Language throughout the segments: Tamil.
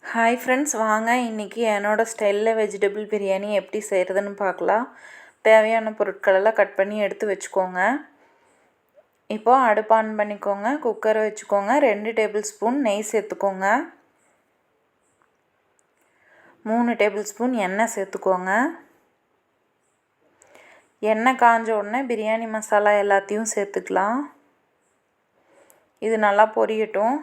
ஹாய் ஃப்ரெண்ட்ஸ், வாங்க இன்றைக்கி என்னோடய ஸ்டைலில் வெஜிடபிள் பிரியாணி எப்படி செய்கிறதுன்னு பார்க்கலாம். தேவையான பொருட்களெல்லாம் கட் பண்ணி எடுத்து வச்சுக்கோங்க. இப்போது அடுப்பு ஆன் பண்ணிக்கோங்க, குக்கரை வச்சுக்கோங்க, 2 டேபிள் ஸ்பூன் நெய் சேர்த்துக்கோங்க, 3 டேபிள் ஸ்பூன் எண்ணெய் சேர்த்துக்கோங்க. எண்ணெய் காஞ்ச உடனே பிரியாணி மசாலா எல்லாத்தையும் சேர்த்துக்கலாம். இது நல்லா பொரியட்டும்.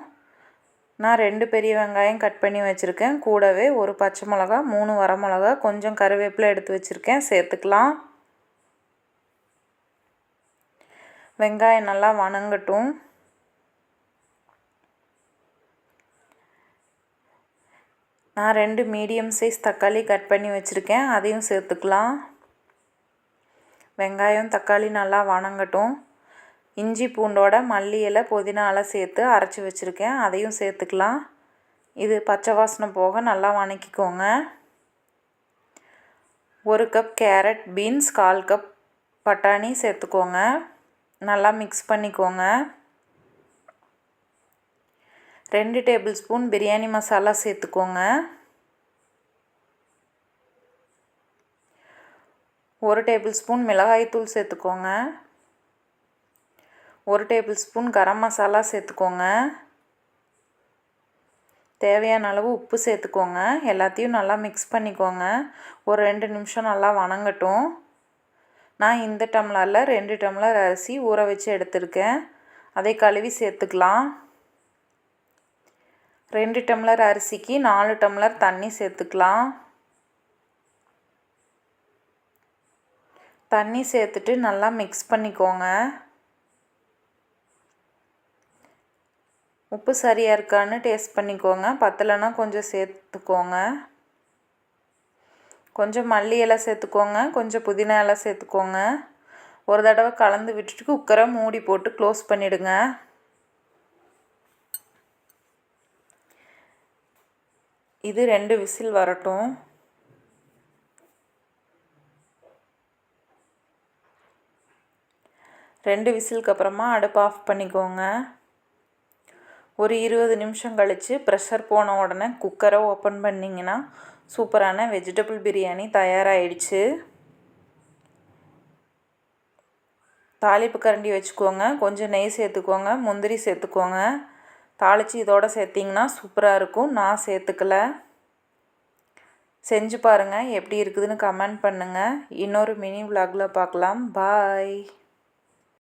நான் 2 பெரிய வெங்காயம் கட் பண்ணி வச்சுருக்கேன். கூடவே ஒரு பச்சை மிளகா, 3 வரமிளகா, கொஞ்சம் கருவேப்பிலை எடுத்து வச்சுருக்கேன், சேர்த்துக்கலாம். வெங்காயம் நல்லா வணங்கட்டும். நான் 2 மீடியம் சைஸ் தக்காளி கட் பண்ணி வச்சுருக்கேன், அதையும் சேர்த்துக்கலாம். வெங்காயம் தக்காளி நல்லா வணங்கட்டும். இஞ்சி பூண்டோட மல்லி இலை புதினா இலை சேர்த்து அரைச்சி வச்சுருக்கேன், அதையும் சேர்த்துக்கலாம். இது பச்சை வாசனை போக நல்லா வணக்கிக்கோங்க. 1 கப் கேரட், பீன்ஸ், 1/4 கப் பட்டாணி சேர்த்துக்கோங்க. நல்லா மிக்ஸ் பண்ணிக்கோங்க. 2 டேபிள் ஸ்பூன் பிரியாணி மசாலா சேர்த்துக்கோங்க. 1 டேபிள் ஸ்பூன் மிளகாய்த்தூள் சேர்த்துக்கோங்க. 1 டேபிள் ஸ்பூன் கரம் மசாலா சேர்த்துக்கோங்க. தேவையான அளவு உப்பு சேர்த்துக்கோங்க. எல்லாத்தையும் நல்லா மிக்ஸ் பண்ணிக்கோங்க. ஒரு 2 நிமிஷம் நல்லா வணங்கட்டும். நான் இந்த டம்ளரில் 2 டம்ளர் அரிசி ஊற வச்சு எடுத்திருக்கேன், அதை கழுவி சேர்த்துக்கலாம். 2 டம்ளர் அரிசிக்கு 4 டம்ளர் தண்ணி சேர்த்துக்கலாம். தண்ணி சேர்த்துட்டு நல்லா மிக்ஸ் பண்ணிக்கோங்க. உப்பு சரியாக இருக்கான்னு டேஸ்ட் பண்ணிக்கோங்க. பத்தலைன்னா கொஞ்சம் சேர்த்துக்கோங்க. கொஞ்சம் மல்லி இலை சேர்த்துக்கோங்க, கொஞ்சம் புதினா இலை சேர்த்துக்கோங்க. ஒரு தடவை கலந்து விட்டுட்டு குக்கரை மூடி போட்டு க்ளோஸ் பண்ணிவிடுங்க. இது 2 விசில் வரட்டும். ரெண்டு விசிலுக்கு அப்புறமா அடுப்பு ஆஃப் பண்ணிக்கோங்க. ஒரு 20 நிமிஷம் கழித்து ப்ரெஷர் போன உடனே குக்கரை ஓப்பன் பண்ணிங்கன்னா சூப்பரான வெஜிடபிள் பிரியாணி தயாராகிடுச்சு. தாளிப்பு கரண்டி வச்சுக்கோங்க, கொஞ்சம் நெய் சேர்த்துக்கோங்க, முந்திரி சேர்த்துக்கோங்க. தாளித்து இதோடு சேர்த்திங்கன்னா சூப்பராக இருக்கும். நான் சேர்த்துக்கல. செஞ்சு பாருங்கள், எப்படி இருக்குதுன்னு கமெண்ட் பண்ணுங்கள். இன்னொரு மினி விலாகில் பார்க்கலாம். பாய்.